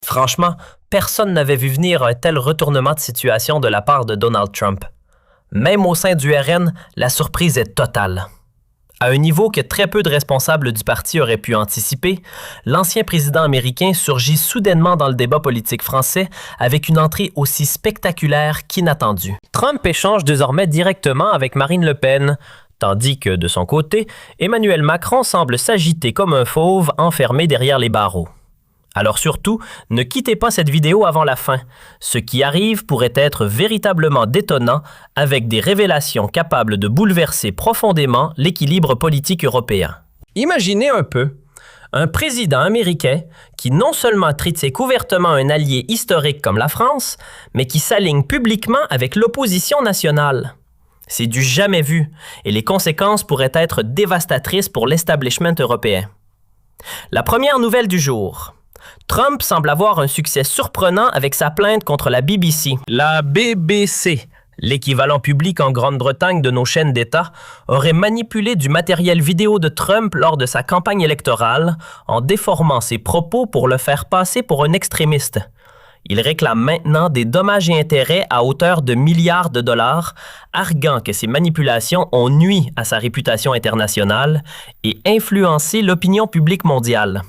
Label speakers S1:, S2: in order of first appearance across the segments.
S1: Franchement, personne n'avait vu venir un tel retournement de situation de la part de Donald Trump. Même au sein du RN, la surprise est totale. À un niveau que très peu de responsables du parti auraient pu anticiper, l'ancien président américain surgit soudainement dans le débat politique français avec une entrée aussi spectaculaire qu'inattendue. Trump échange désormais directement avec Marine Le Pen, tandis que, de son côté, Emmanuel Macron semble s'agiter comme un fauve enfermé derrière les barreaux. Alors surtout, ne quittez pas cette vidéo avant la fin. Ce qui arrive pourrait être véritablement détonnant avec des révélations capables de bouleverser profondément l'équilibre politique européen. Imaginez un peu, un président américain qui non seulement critique ouvertement un allié historique comme la France, mais qui s'aligne publiquement avec l'opposition nationale. C'est du jamais vu, et les conséquences pourraient être dévastatrices pour l'establishment européen. La première nouvelle du jour. Trump semble avoir un succès surprenant avec sa plainte contre la BBC. La BBC, l'équivalent public en Grande-Bretagne de nos chaînes d'État, aurait manipulé du matériel vidéo de Trump lors de sa campagne électorale en déformant ses propos pour le faire passer pour un extrémiste. Il réclame maintenant des dommages et intérêts à hauteur de milliards de dollars, arguant que ces manipulations ont nui à sa réputation internationale et influencé l'opinion publique mondiale.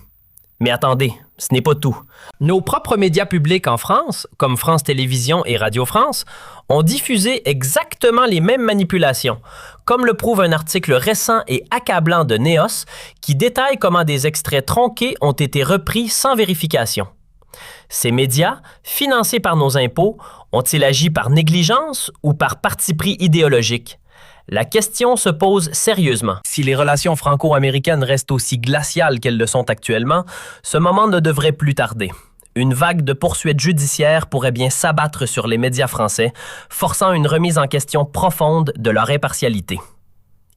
S1: Mais attendez, ce n'est pas tout. Nos propres médias publics en France, comme France Télévisions et Radio France, ont diffusé exactement les mêmes manipulations, comme le prouve un article récent et accablant de Neos qui détaille comment des extraits tronqués ont été repris sans vérification. Ces médias, financés par nos impôts, ont-ils agi par négligence ou par parti pris idéologique? La question se pose sérieusement. Si les relations franco-américaines restent aussi glaciales qu'elles le sont actuellement, ce moment ne devrait plus tarder. Une vague de poursuites judiciaires pourrait bien s'abattre sur les médias français, forçant une remise en question profonde de leur impartialité.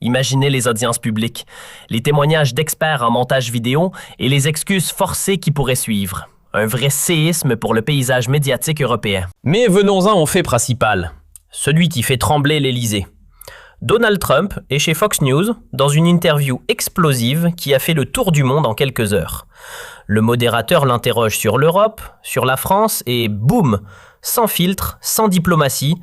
S1: Imaginez les audiences publiques, les témoignages d'experts en montage vidéo et les excuses forcées qui pourraient suivre. Un vrai séisme pour le paysage médiatique européen. Mais venons-en au fait principal, celui qui fait trembler l'Élysée. Donald Trump est chez Fox News dans une interview explosive qui a fait le tour du monde en quelques heures. Le modérateur l'interroge sur l'Europe, sur la France et boum, sans filtre, sans diplomatie,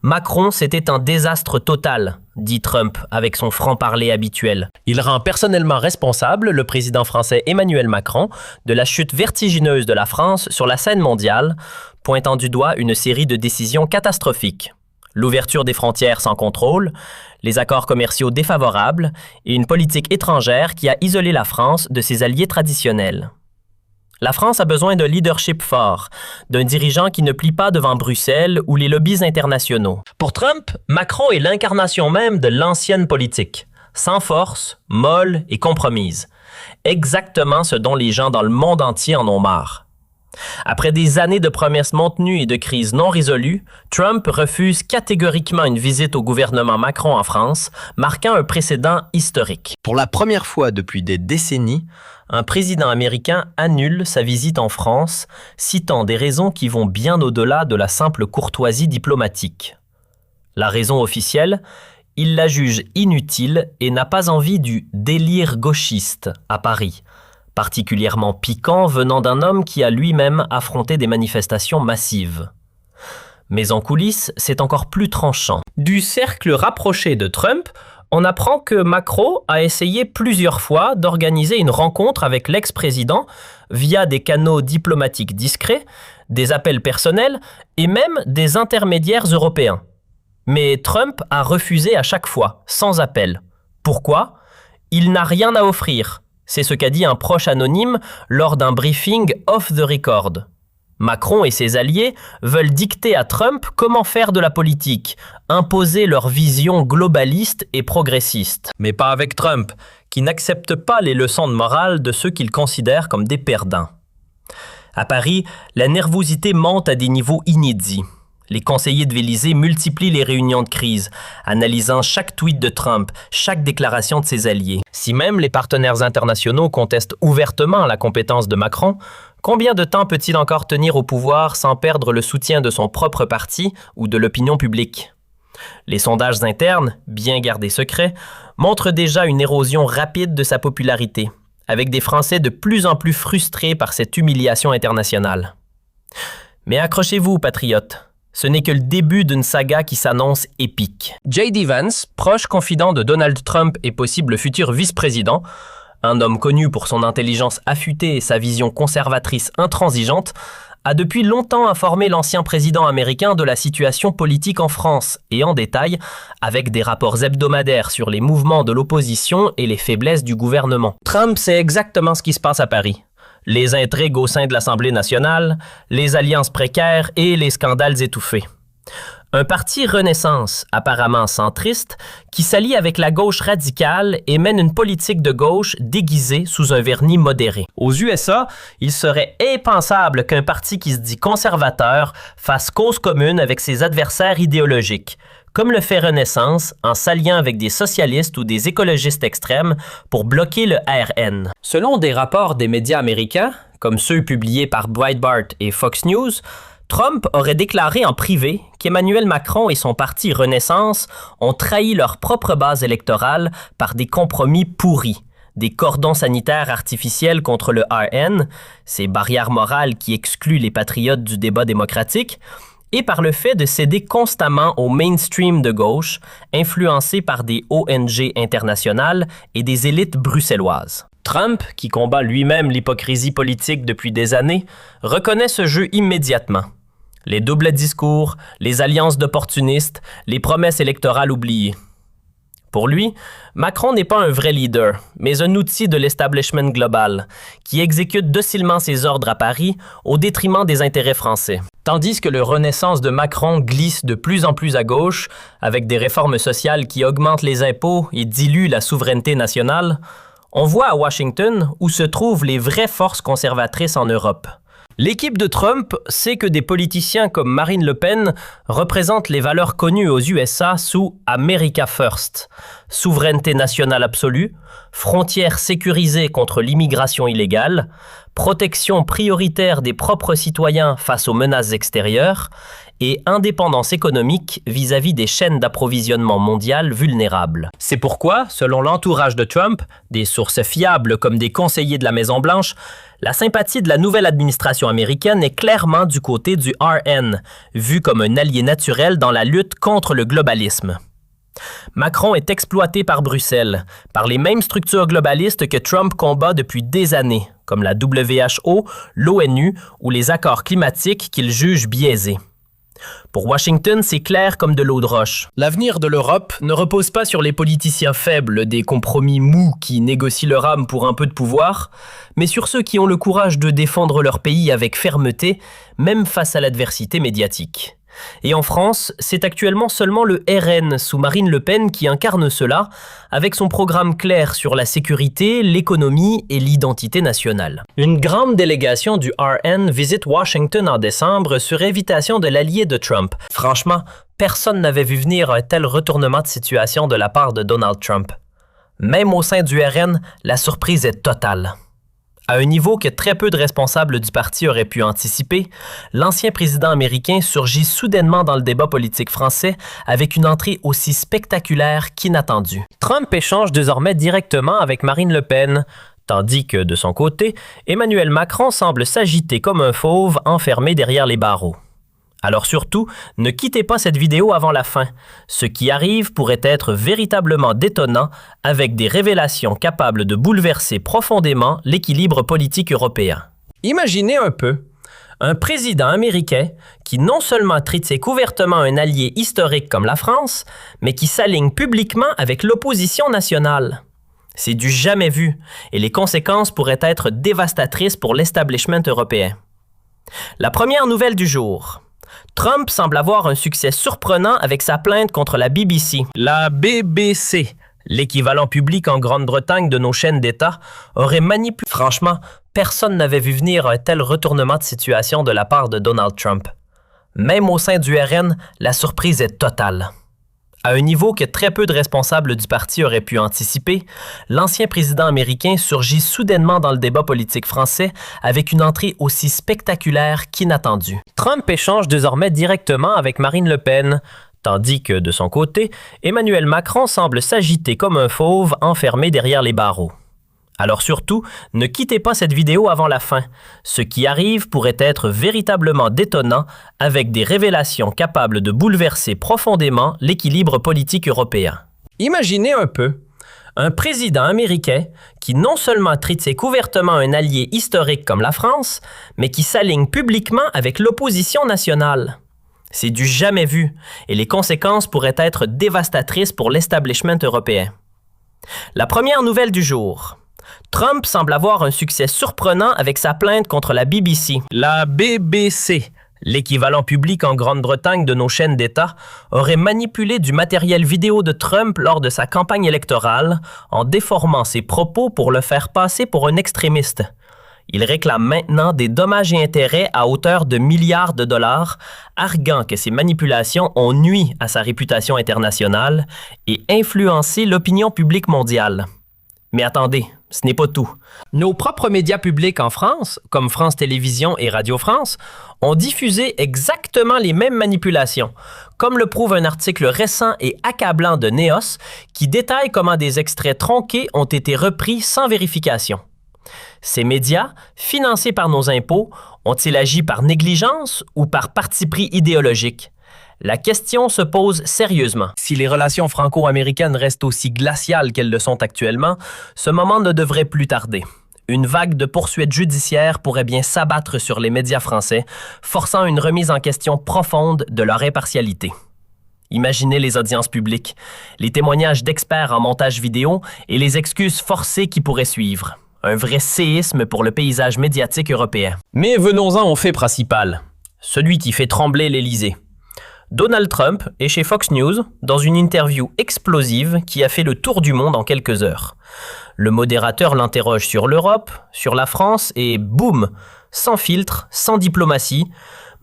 S1: Macron, c'était un désastre total, dit Trump avec son franc-parler habituel. Il rend personnellement responsable le président français Emmanuel Macron de la chute vertigineuse de la France sur la scène mondiale, pointant du doigt une série de décisions catastrophiques. L'ouverture des frontières sans contrôle, les accords commerciaux défavorables et une politique étrangère qui a isolé la France de ses alliés traditionnels. La France a besoin d'un leadership fort, d'un dirigeant qui ne plie pas devant Bruxelles ou les lobbies internationaux. Pour Trump, Macron est l'incarnation même de l'ancienne politique, sans force, molle et compromise. Exactement ce dont les gens dans le monde entier en ont marre. Après des années de promesses maintenues et de crises non résolues, Trump refuse catégoriquement une visite au gouvernement Macron en France, marquant un précédent historique. Pour la première fois depuis des décennies, un président américain annule sa visite en France, citant des raisons qui vont bien au-delà de la simple courtoisie diplomatique. La raison officielle, il la juge inutile et n'a pas envie du délire gauchiste à Paris, particulièrement piquant venant d'un homme qui a lui-même affronté des manifestations massives. Mais en coulisses, c'est encore plus tranchant. Du cercle rapproché de Trump, on apprend que Macron a essayé plusieurs fois d'organiser une rencontre avec l'ex-président via des canaux diplomatiques discrets, des appels personnels et même des intermédiaires européens. Mais Trump a refusé à chaque fois, sans appel. Pourquoi? Il n'a rien à offrir. C'est ce qu'a dit un proche anonyme lors d'un briefing off the record. Macron et ses alliés veulent dicter à Trump comment faire de la politique, imposer leur vision globaliste et progressiste. Mais pas avec Trump, qui n'accepte pas les leçons de morale de ceux qu'il considère comme des perdants. À Paris, la nervosité monte à des niveaux inédits. Les conseillers de l'Élysée multiplient les réunions de crise, analysant chaque tweet de Trump, chaque déclaration de ses alliés. Si même les partenaires internationaux contestent ouvertement la compétence de Macron, combien de temps peut-il encore tenir au pouvoir sans perdre le soutien de son propre parti ou de l'opinion publique? Les sondages internes, bien gardés secrets, montrent déjà une érosion rapide de sa popularité, avec des Français de plus en plus frustrés par cette humiliation internationale. Mais accrochez-vous, patriotes. Ce n'est que le début d'une saga qui s'annonce épique. J.D. Vance, proche confident de Donald Trump et possible futur vice-président, un homme connu pour son intelligence affûtée et sa vision conservatrice intransigeante, a depuis longtemps informé l'ancien président américain de la situation politique en France et en détail, avec des rapports hebdomadaires sur les mouvements de l'opposition et les faiblesses du gouvernement. Trump sait exactement ce qui se passe à Paris. Les intrigues au sein de l'Assemblée nationale, les alliances précaires et les scandales étouffés. Un parti Renaissance, apparemment centriste, qui s'allie avec la gauche radicale et mène une politique de gauche déguisée sous un vernis modéré. Aux USA, il serait impensable qu'un parti qui se dit conservateur fasse cause commune avec ses adversaires idéologiques, comme le fait Renaissance en s'alliant avec des socialistes ou des écologistes extrêmes pour bloquer le RN. Selon des rapports des médias américains, comme ceux publiés par Breitbart et Fox News, Trump aurait déclaré en privé qu'Emmanuel Macron et son parti Renaissance ont trahi leur propre base électorale par des compromis pourris, des cordons sanitaires artificiels contre le RN, ces barrières morales qui excluent les patriotes du débat démocratique, et par le fait de céder constamment au mainstream de gauche, influencé par des ONG internationales et des élites bruxelloises. Trump, qui combat lui-même l'hypocrisie politique depuis des années, reconnaît ce jeu immédiatement. Les doubles discours, les alliances d'opportunistes, les promesses électorales oubliées. Pour lui, Macron n'est pas un vrai leader, mais un outil de l'establishment global, qui exécute docilement ses ordres à Paris au détriment des intérêts français. Tandis que le Renaissance de Macron glisse de plus en plus à gauche, avec des réformes sociales qui augmentent les impôts et diluent la souveraineté nationale, on voit à Washington où se trouvent les vraies forces conservatrices en Europe. L'équipe de Trump sait que des politiciens comme Marine Le Pen représentent les valeurs connues aux USA sous America First, souveraineté nationale absolue, frontières sécurisées contre l'immigration illégale, protection prioritaire des propres citoyens face aux menaces extérieures et indépendance économique vis-à-vis des chaînes d'approvisionnement mondiales vulnérables. C'est pourquoi, selon l'entourage de Trump, des sources fiables comme des conseillers de la Maison-Blanche, la sympathie de la nouvelle administration américaine est clairement du côté du RN, vu comme un allié naturel dans la lutte contre le globalisme. Macron est exploité par Bruxelles, par les mêmes structures globalistes que Trump combat depuis des années, comme la WHO, l'ONU ou les accords climatiques qu'il juge biaisés. Pour Washington, c'est clair comme de l'eau de roche. L'avenir de l'Europe ne repose pas sur les politiciens faibles, des compromis mous qui négocient leur âme pour un peu de pouvoir, mais sur ceux qui ont le courage de défendre leur pays avec fermeté, même face à l'adversité médiatique. Et en France, c'est actuellement seulement le RN sous Marine Le Pen qui incarne cela, avec son programme clair sur la sécurité, l'économie et l'identité nationale. Une grande délégation du RN visite Washington en décembre sur invitation de l'allié de Trump. Franchement, personne n'avait vu venir un tel retournement de situation de la part de Donald Trump. Même au sein du RN, la surprise est totale. À un niveau que très peu de responsables du parti auraient pu anticiper, l'ancien président américain surgit soudainement dans le débat politique français avec une entrée aussi spectaculaire qu'inattendue. Trump échange désormais directement avec Marine Le Pen, tandis que, de son côté, Emmanuel Macron semble s'agiter comme un fauve enfermé derrière les barreaux. Alors surtout, ne quittez pas cette vidéo avant la fin. Ce qui arrive pourrait être véritablement détonnant avec des révélations capables de bouleverser profondément l'équilibre politique européen. Imaginez un peu, un président américain qui non seulement critique ouvertement un allié historique comme la France, mais qui s'aligne publiquement avec l'opposition nationale. C'est du jamais vu et les conséquences pourraient être dévastatrices pour l'establishment européen. La première nouvelle du jour. Trump semble avoir un succès surprenant avec sa plainte contre la BBC. La BBC, l'équivalent public en Grande-Bretagne de nos chaînes d'État, aurait manipulé. Franchement, personne n'avait vu venir un tel retournement de situation de la part de Donald Trump. Même au sein du RN, la surprise est totale. À un niveau que très peu de responsables du parti auraient pu anticiper, l'ancien président américain surgit soudainement dans le débat politique français avec une entrée aussi spectaculaire qu'inattendue. Trump échange désormais directement avec Marine Le Pen, tandis que, de son côté, Emmanuel Macron semble s'agiter comme un fauve enfermé derrière les barreaux. Alors surtout, ne quittez pas cette vidéo avant la fin. Ce qui arrive pourrait être véritablement détonnant avec des révélations capables de bouleverser profondément l'équilibre politique européen. Imaginez un peu un président américain qui non seulement traite ouvertement un allié historique comme la France, mais qui s'aligne publiquement avec l'opposition nationale. C'est du jamais vu, et les conséquences pourraient être dévastatrices pour l'establishment européen. La première nouvelle du jour. Trump semble avoir un succès surprenant avec sa plainte contre la BBC. La BBC, l'équivalent public en Grande-Bretagne de nos chaînes d'État, aurait manipulé du matériel vidéo de Trump lors de sa campagne électorale en déformant ses propos pour le faire passer pour un extrémiste. Il réclame maintenant des dommages et intérêts à hauteur de milliards de dollars, arguant que ces manipulations ont nui à sa réputation internationale et influencé l'opinion publique mondiale. Mais attendez, ce n'est pas tout. Nos propres médias publics en France, comme France Télévisions et Radio France, ont diffusé exactement les mêmes manipulations, comme le prouve un article récent et accablant de Neos qui détaille comment des extraits tronqués ont été repris sans vérification. Ces médias, financés par nos impôts, ont-ils agi par négligence ou par parti pris idéologique? La question se pose sérieusement. Si les relations franco-américaines restent aussi glaciales qu'elles le sont actuellement, ce moment ne devrait plus tarder. Une vague de poursuites judiciaires pourrait bien s'abattre sur les médias français, forçant une remise en question profonde de leur impartialité. Imaginez les audiences publiques, les témoignages d'experts en montage vidéo et les excuses forcées qui pourraient suivre. Un vrai séisme pour le paysage médiatique européen. Mais venons-en au fait principal, celui qui fait trembler l'Élysée. Donald Trump est chez Fox News dans une interview explosive qui a fait le tour du monde en quelques heures. Le modérateur l'interroge sur l'Europe, sur la France et boum, sans filtre, sans diplomatie,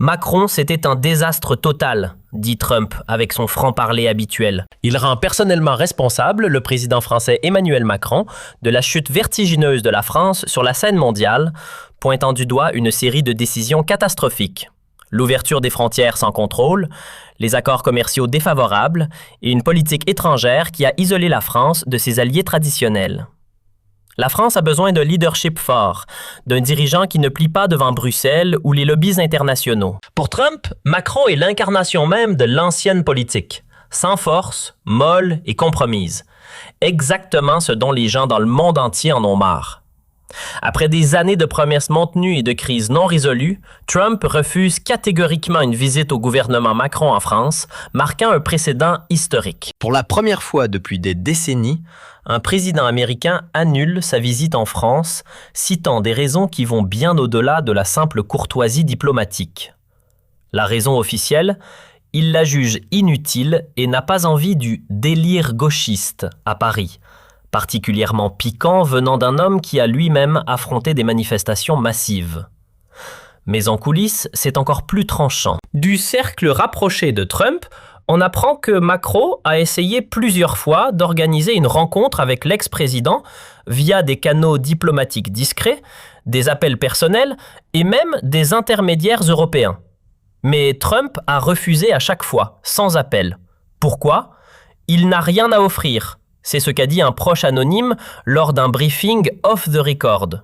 S1: Macron, c'était un désastre total, dit Trump avec son franc-parler habituel. Il rend personnellement responsable le président français Emmanuel Macron de la chute vertigineuse de la France sur la scène mondiale, pointant du doigt une série de décisions catastrophiques. L'ouverture des frontières sans contrôle, les accords commerciaux défavorables et une politique étrangère qui a isolé la France de ses alliés traditionnels. La France a besoin d'un leadership fort, d'un dirigeant qui ne plie pas devant Bruxelles ou les lobbies internationaux. Pour Trump, Macron est l'incarnation même de l'ancienne politique, sans force, molle et compromise. Exactement ce dont les gens dans le monde entier en ont marre. Après des années de promesses maintenues et de crises non résolues, Trump refuse catégoriquement une visite au gouvernement Macron en France, marquant un précédent historique. Pour la première fois depuis des décennies, un président américain annule sa visite en France, citant des raisons qui vont bien au-delà de la simple courtoisie diplomatique. La raison officielle, il la juge inutile et n'a pas envie du délire gauchiste à Paris, particulièrement piquant venant d'un homme qui a lui-même affronté des manifestations massives. Mais en coulisses, c'est encore plus tranchant. Du cercle rapproché de Trump, on apprend que Macron a essayé plusieurs fois d'organiser une rencontre avec l'ex-président via des canaux diplomatiques discrets, des appels personnels et même des intermédiaires européens. Mais Trump a refusé à chaque fois, sans appel. Pourquoi? Il n'a rien à offrir. C'est ce qu'a dit un proche anonyme lors d'un briefing off the record.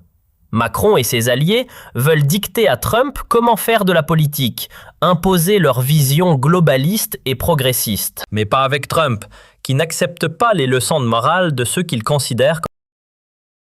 S1: Macron et ses alliés veulent dicter à Trump comment faire de la politique, imposer leur vision globaliste et progressiste. Mais pas avec Trump, qui n'accepte pas les leçons de morale de ceux qu'il considère